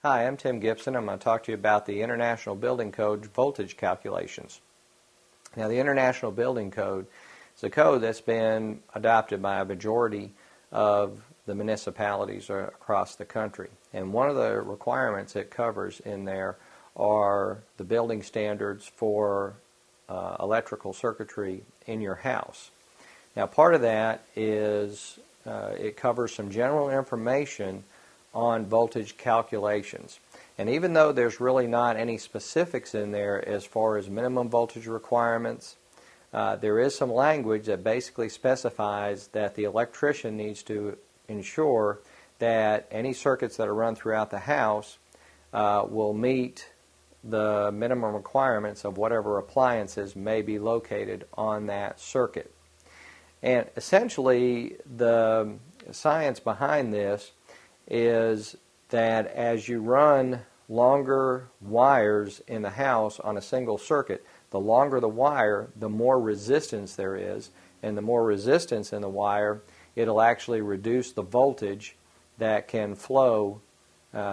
Hi, I'm Tim Gibson. I'm going to talk to you about the International Building Code voltage calculations. Now, the International Building Code is a code that's been adopted by a majority of the municipalities across the country. And one of the requirements it covers in there are the building standards for electrical circuitry in your house. Now, part of that is it covers some general information on voltage calculations. And even though there's really not any specifics in there as far as minimum voltage requirements, there is some language that basically specifies that the electrician needs to ensure that any circuits that are run throughout the house will meet the minimum requirements of whatever appliances may be located on that circuit. And essentially, the science behind this is that as you run longer wires in the house on a single circuit, the longer the wire, the more resistance there is, and the more resistance in the wire, it'll actually reduce the voltage that can flow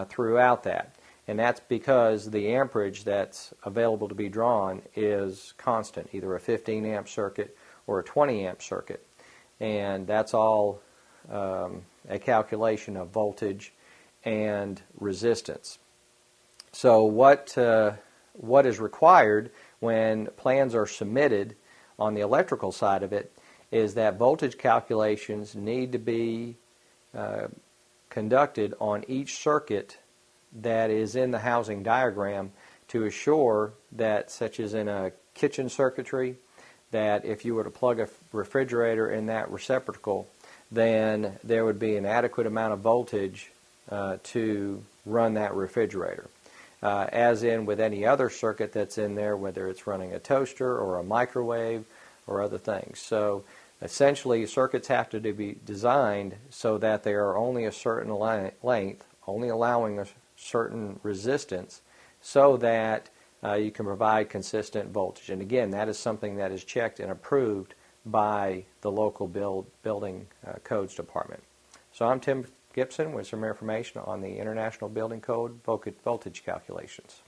throughout that. And that's because the amperage that's available to be drawn is constant, either a 15 amp circuit or a 20 amp circuit. And that's all a calculation of voltage and resistance. So what is required when plans are submitted on the electrical side of it is that voltage calculations need to be conducted on each circuit that is in the housing diagram to assure that, such as in a kitchen circuitry, that if you were to plug a refrigerator in that receptacle, then there would be an adequate amount of voltage to run that refrigerator. As in with any other circuit that's in there, whether it's running a toaster or a microwave or other things. So essentially, circuits have to be designed so that they are only a certain length, only allowing a certain resistance, so that you can provide consistent voltage. And again, that is something that is checked and approved by the local building codes department. So I'm Tim Gibson with some information on the International Building Code voltage calculations.